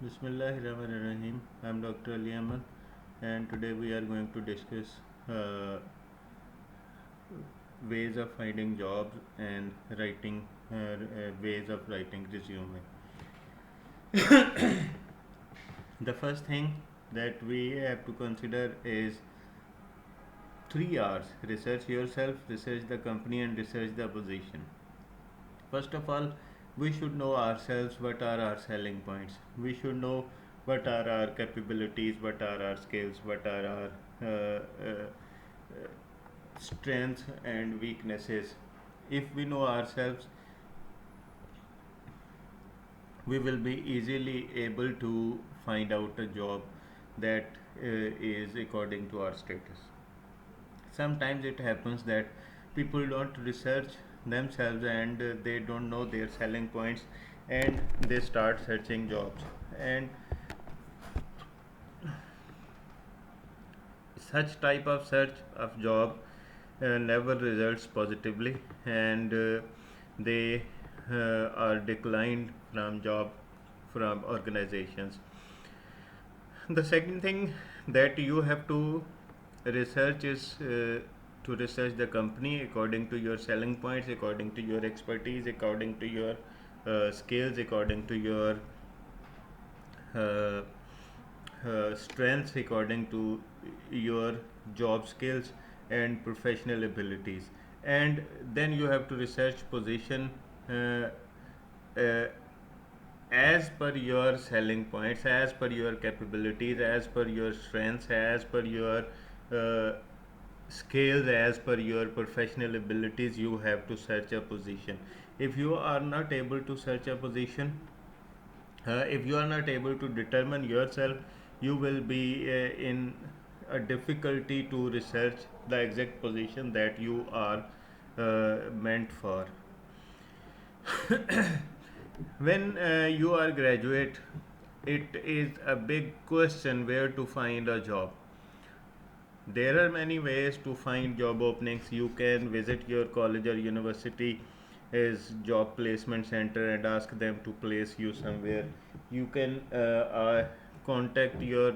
Bismillahirrahmanirrahim. I'm Dr. Ali Ahmed, and today we are going to discuss uh, ways of finding jobs and writing ways of writing resume. The first thing that we have to consider is three R's: research yourself, research the company, and research the position. First of all, we should know ourselves, what are our selling points. We should know what are our capabilities, what are our skills, what are our strengths and weaknesses. If we know ourselves, we will be easily able to find out a job that is according to our status. Sometimes it happens that people don't research themselves and they don't know their selling points and they start searching jobs, and such type of search of job never results positively, and they are declined from job from organizations. The second thing that you have to research is to research the company according to your selling points, according to your expertise, according to your skills, according to your uh, strengths, according to your job skills and professional abilities. And then you have to research position uh, uh, as per your selling points, as per your capabilities, as per your strengths, as per your uh, skills, as per your professional abilities. You have to search a position. If you are not able to search a position, if you are not able to determine yourself, you will be in a difficulty to research the exact position that you are meant for. When you are graduate, it is a big question where to find a job. There are many ways to find job openings. You can visit your college or university as job placement center and ask them to place you somewhere. You can contact your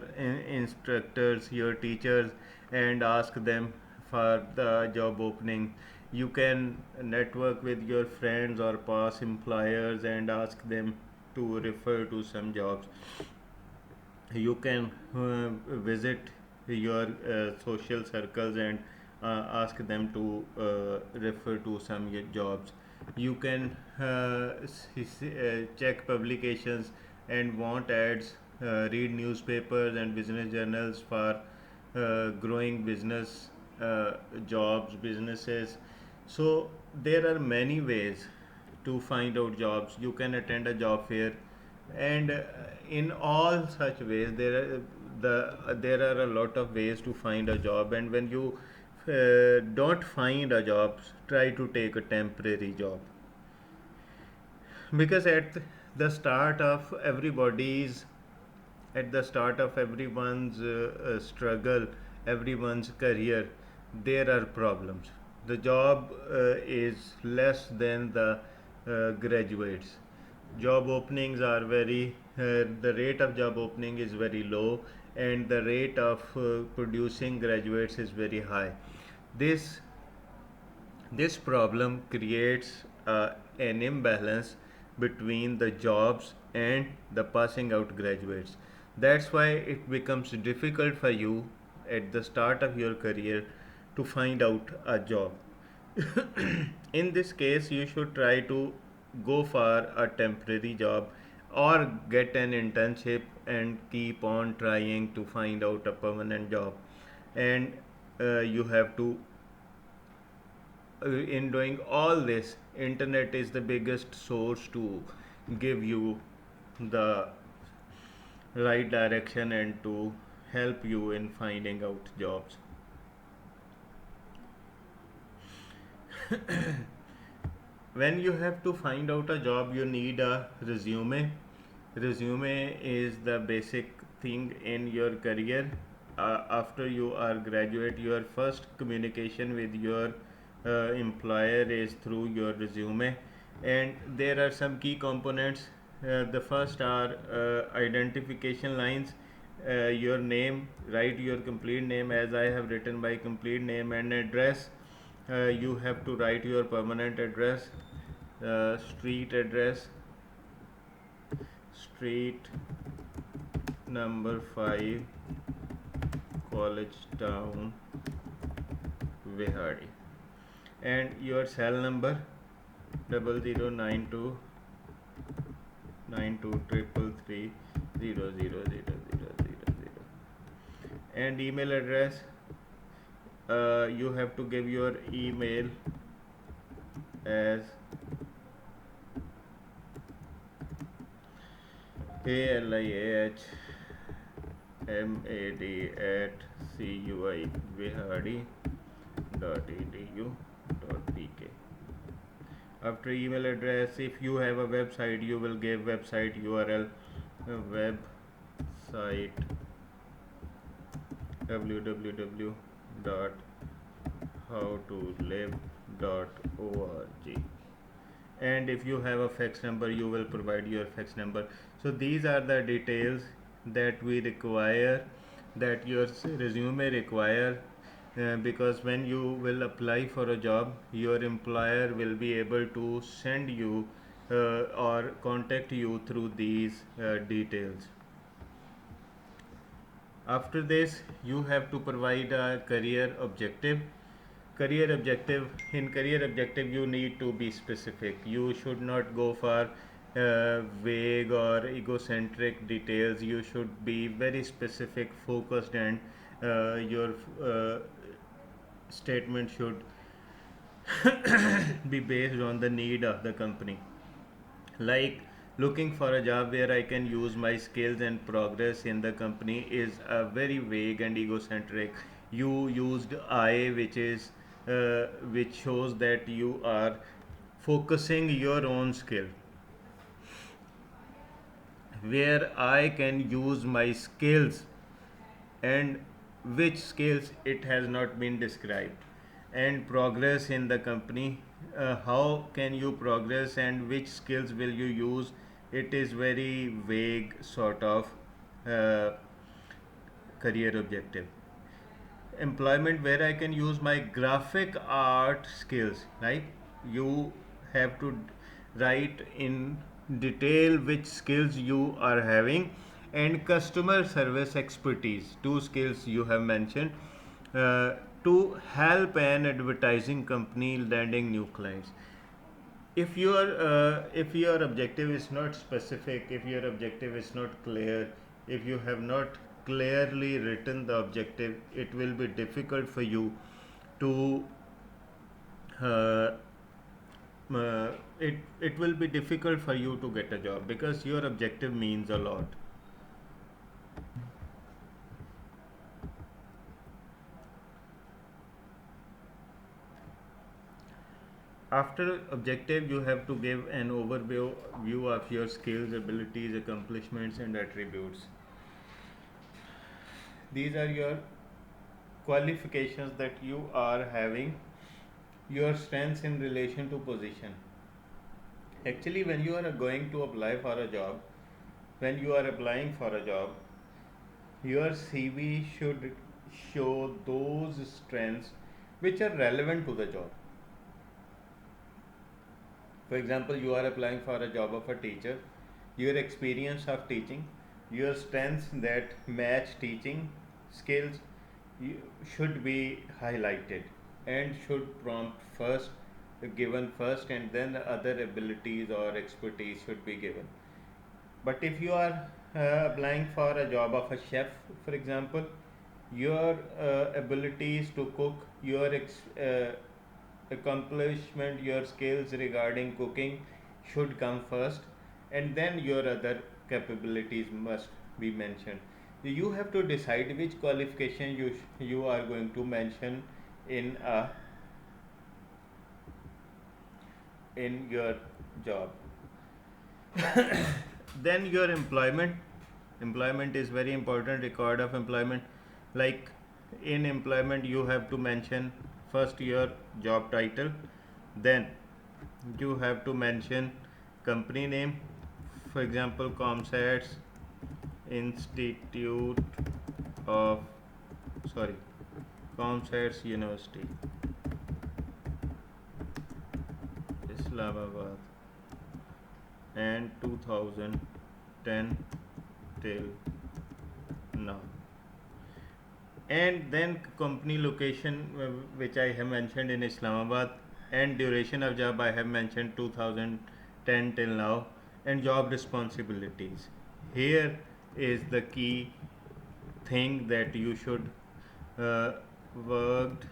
instructors, your teachers, and ask them for the job opening. You can network with your friends or past employers and ask them to refer to some jobs. You can visit your social circles and ask them to refer to some jobs. You can check publications and want ads, read newspapers and business journals for growing business jobs, businesses. So there are many ways to find out jobs. You can attend a job fair, and in all such ways there are a lot of ways to find a job. And when you don't find a job, try to take a temporary job, because the start of everybody's at the start of everyone's struggle, everyone's career, there are problems. The job is less than the graduates. Job openings are the rate of job opening is very low, and the rate of producing graduates is very high. This this problem creates an imbalance between the jobs and the passing out graduates. That's why it becomes difficult for you at the start of your career to find out a job. In this case, you should try to go for a temporary job or get an internship and keep on trying to find out a permanent job. And you have to in doing all this, internet is the biggest source to give you the right direction and to help you in finding out jobs. When you have to find out a job, you need a resume. Resume is the basic thing in your career. After you are graduate, your first communication with your employer is through your resume, and there are some key components The first are identification lines. Your name, write your complete name as I have written my complete name, and address. You have to write your permanent address, street address, street number 5, College Town, Vihadi, and your cell number 00929233300000, and email address. You have to give your email as aliahmad@cuivihadi.edu.pk. After email address, if you have a website, you will give website URL, website www.howtolive.org, and if you have a fax number, you will provide your fax number. So these are the details that we require, that your resume require, because when you will apply for a job, your employer will be able to send you or contact you through these details. After this, you have to provide a career objective. In career objective, you need to be specific. You should not go for vague or egocentric details. You should be very specific, focused, and your statement should be based on the need of the company. Like, looking for a job where I can use my skills and progress in the company is a very vague and egocentric. You used I, which shows that you are focusing your own skill. Where I can use my skills, and which skills, it has not been described. And progress in the company, how can you progress and which skills will you use, it is very vague sort of uh, career objective. Employment, where I can use my graphic art skills, right? You have to write in detail which skills you are having. And customer service expertise, two skills you have mentioned, uh, to help an advertising company landing new clients. If your objective is not specific, if your objective is not clear, if you have not clearly written the objective, it will be difficult for you to uh, it will be difficult for you to get a job, because your objective means a lot. After objective, you have to give an overview of your skills, abilities, accomplishments, and attributes. These are your qualifications that you are having, your strengths in relation to position. Actually, when you are going to apply for a job, when you are applying for a job, your CV should show those strengths which are relevant to the job. For example, you are applying for a job of a teacher, your experience of teaching, your strengths that match teaching skills should be highlighted, and should prompt first, given first, and then other abilities or expertise should be given. But if you are applying for a job of a chef, for example, your abilities to cook, your accomplishment, your skills regarding cooking should come first, and then your other capabilities must be mentioned. You have to decide which qualification you are going to mention in in your job. Then your employment is very important. Record of employment, like in employment, you have to mention first your job title, then you have to mention company name, for example, ComSats Institute of, sorry, ComSats University, Islamabad, and 2010 till now. And then company location, which I have mentioned in Islamabad, and duration of job I have mentioned 2010 till now, and job responsibilities. Here is the key thing that you should uh, worked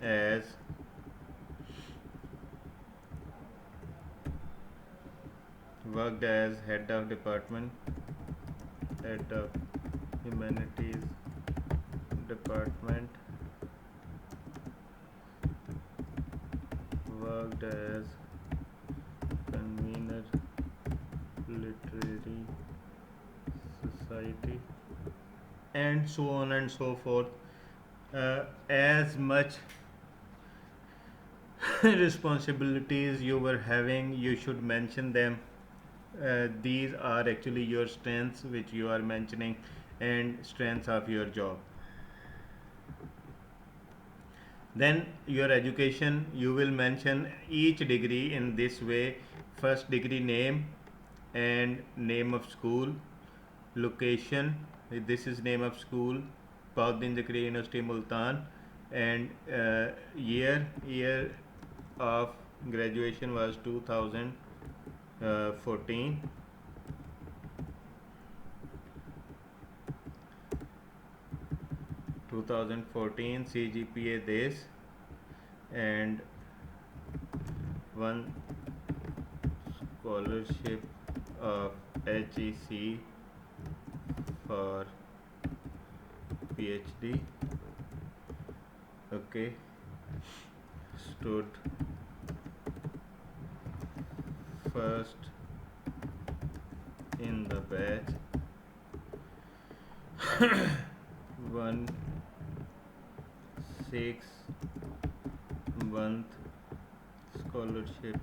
as head of department, head of humanities department, worked as convener literary society, and so on and so forth. As much responsibilities you were having, you should mention them. These are actually your strengths which you are mentioning, and strengths of your job. Then your education, you will mention each degree in this way: first degree name and name of school, location, this is name of school, Pauddin Zakariya University Multan, and year of graduation was 2014. 2014 CGPA this, and one scholarship of HEC for PhD. Okay, stood first in the batch. 1 6 month scholarship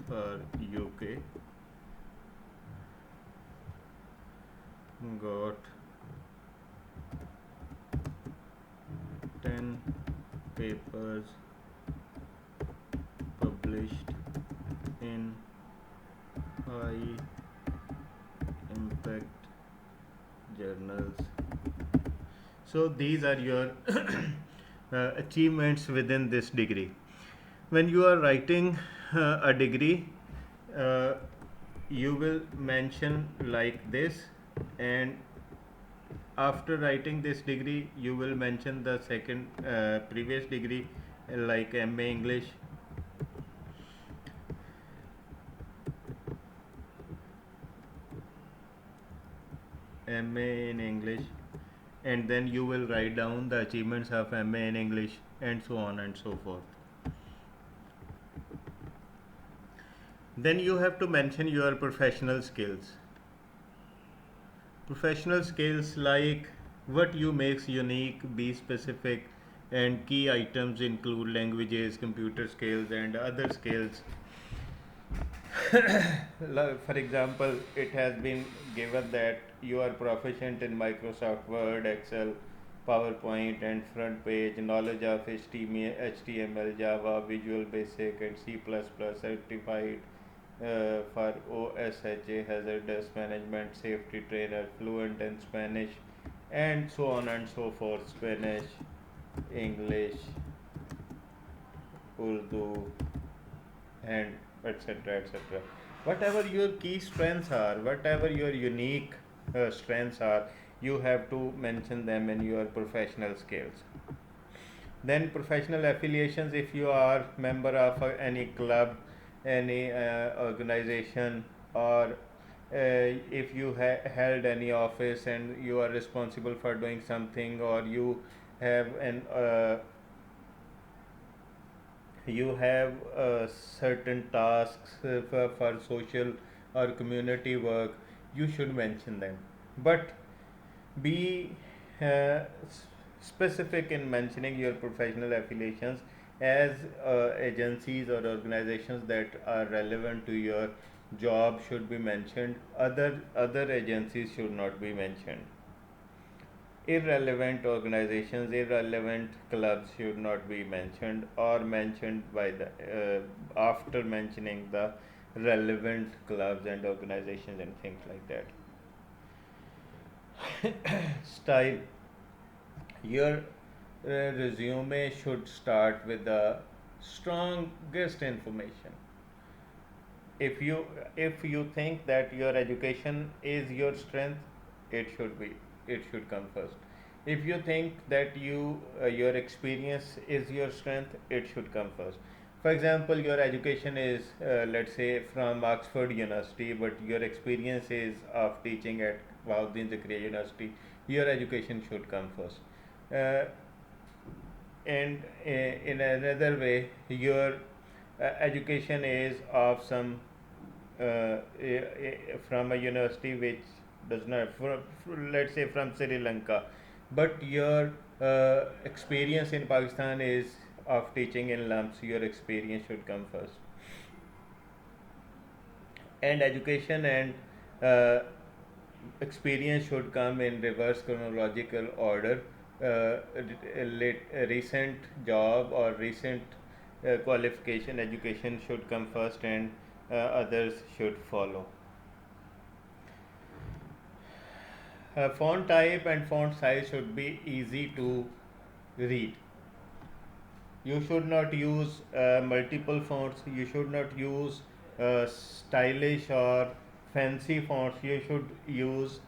for UK, got 10 papers published in high impact journals. So these are your achievements within this degree. When you are writing a degree, uh, you will mention like this, and after writing this degree you will mention the second previous degree, like MA English, MA in English, and then you will write down the achievements of MA in English, and so on and so forth. Then you have to mention your professional skills. Professional skills like what you makes unique, be specific, and key items include languages, computer skills, and other skills. For example, it has been given that you are proficient in Microsoft Word, Excel, PowerPoint, and front page, knowledge of HTML, Java, Visual Basic, and C++, certified for OSHA, hazardous management, safety trainer, fluent in Spanish, and so on and so forth. Spanish, English, Urdu, and etc. etc. Whatever your key strengths are, whatever your unique strengths are, you have to mention them in your professional skills. Then professional affiliations, if you are member of any club, any organization, or if you held any office and you are responsible for doing something, or you have an certain tasks for social or community work, you should mention them, but be uh, specific in mentioning your professional affiliations. as agencies or organizations that are relevant to your job should be mentioned. Other agencies should not be mentioned. Irrelevant organizations, irrelevant clubs should not be mentioned, or mentioned by the after mentioning the relevant clubs and organizations and things like that. Style. Your resume should start with the strongest information. If you think that your education is your strength, it should come first. If you think that your experience is your strength, it should come first. For example, your education is, let's say, from Oxford University, but your experience is of teaching at Bahauddin Zakariya University. Your education should come first. uh, and in another way, your education is of some from a university which does not, let's say, from Sri Lanka, but your experience in Pakistan is of teaching in lumps. Your experience should come first. And education and uh, experience should come in reverse chronological order. Recent job or recent qualification education should come first, and others should follow. Font type and font size should be easy to read. You should not use multiple fonts. You should not use stylish or fancy fonts. You should use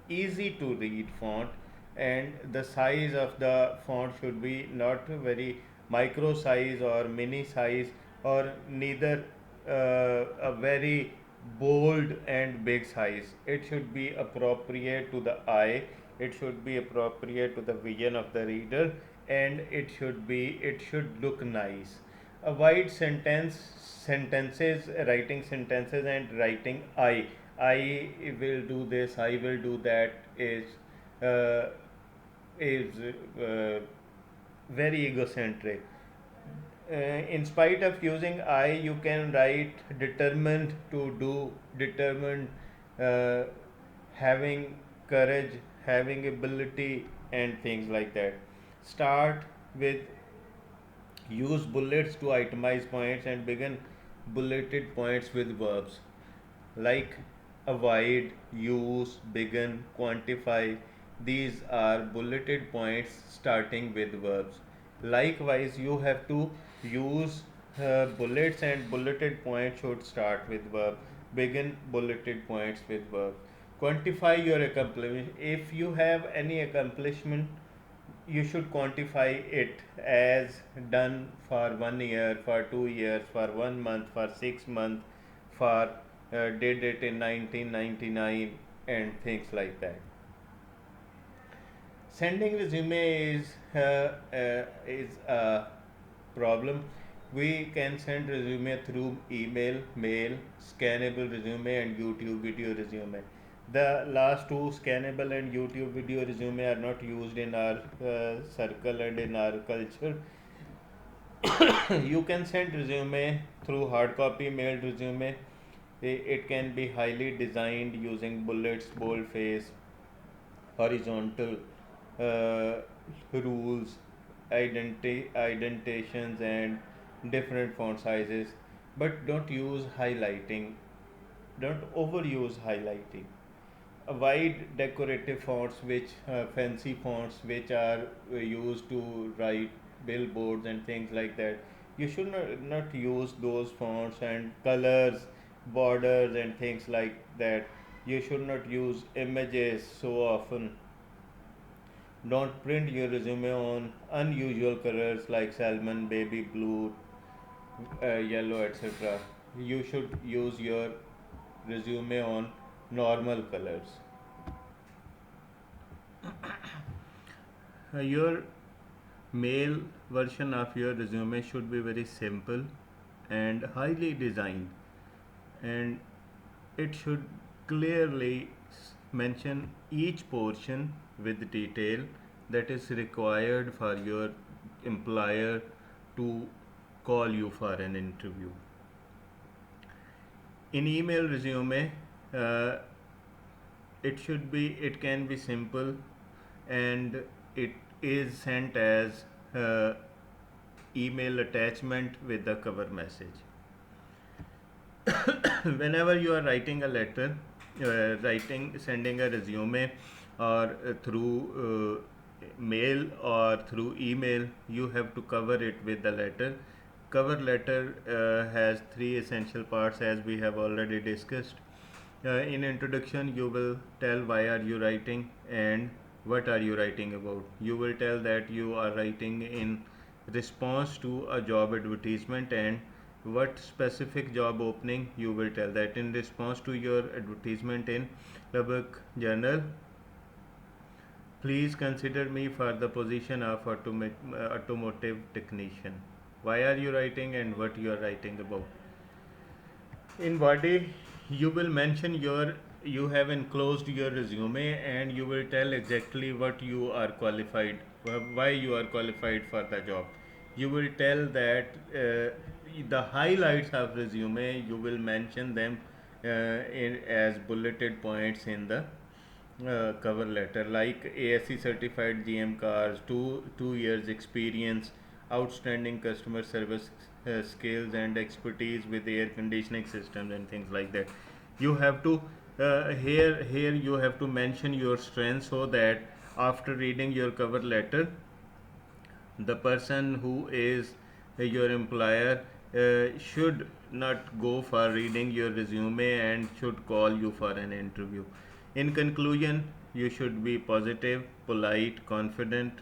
easy to read font, and the size of the font should be not very micro size or mini size, or neither a very bold and big size. It should be appropriate to the eye, it should be appropriate to the vision of the reader, and it should look nice. Avoid sentences, writing sentences and writing I will do this, I will do that uh, is very egocentric. In spite of using I, you can write determined to do, determined, uh, having courage, having ability, and things like that. Start with use bullets to itemize points, and begin bulleted points with verbs like avoid, use, begin, quantify. These are bulleted points starting with verbs. Likewise, you have to use bullets, and bulleted points should start with verb. Begin bulleted points with verb. Quantify your accomplishment. If you have any accomplishment, you should quantify it as done for 1 year, for 2 years, for 1 month, for 6 months, for did it in 1999, and things like that. Sending resume is a problem. We can send resume through email, mail, scannable resume, and YouTube video resume. The last two, scannable and YouTube video resume, are not used in our circle and in our culture. You can send resume through hard copy mailed resume. It can be highly designed using bullets, boldface, horizontal uh, rules, indentations, and different font sizes. But don't use highlighting. Don't overuse highlighting. Avoid decorative fonts, which fancy fonts which are used to write billboards and things like that. You should not use those fonts, and colors, borders, and things like that. You should not use images so often. Don't print your resume on unusual colors like salmon, baby blue, yellow, etc. You should use your resume on normal colors. Your mail version of your resume should be very simple and highly designed, and it should clearly mention each portion with detail that is required for your employer to call you for an interview. In email resume, uh, it can be simple, and it is sent as uh, email attachment with the cover message. Whenever you are writing a letter, sending a resume, or through mail or through email, you have to cover it with the letter. Cover letter has three essential parts, as we have already discussed. In introduction, you will tell why are you writing and what are you writing about. You will tell that you are writing in response to a job advertisement, and what specific job opening. You will tell that in response to your advertisement in Lubbock Journal, please consider me for the position of automotive technician. Why are you writing and what you are writing about. In body, you will mention you have enclosed your resume, and you will tell exactly what you are qualified, why you are qualified for the job. You will tell that the highlights of resume, you will mention them as bulleted points in the cover letter, like ASC certified GM cars, two years experience, outstanding customer service skills and expertise with air conditioning systems and things like that. You have to here you have to mention your strengths, so that after reading your cover letter, the person who is your employer should not go for reading your resume and should call you for an interview. In conclusion, you should be positive, polite, confident,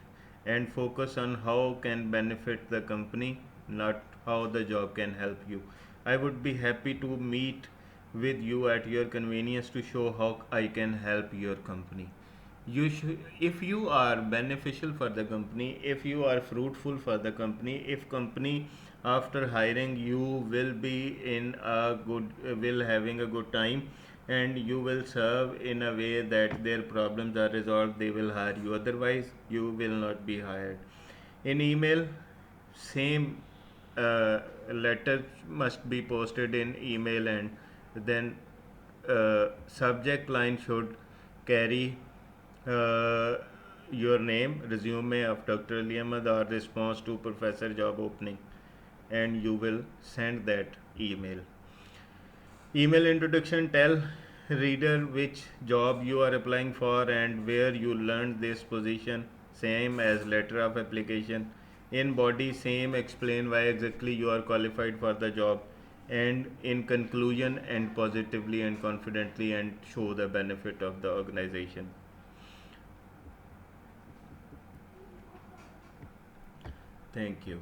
and focus on how can benefit the company, not how the job can help you. I would be happy to meet with you at your convenience to show how I can help your company. You should, if you are beneficial for the company, if you are fruitful for the company, if company after hiring you will be in a good will having a good time, and you will serve in a way that their problems are resolved, they will hire you. Otherwise, you will not be hired. In email, same letter must be posted in email, and then subject line should carry uh, your name, resume of Dr. Ali Ahmed, or response to professor job opening, and you will send that email. Email introduction, tell reader which job you are applying for and where you learned this position, same as letter of application. In body, same, explain why exactly you are qualified for the job, and in conclusion, and positively and confidently, and show the benefit of the organization. Thank you.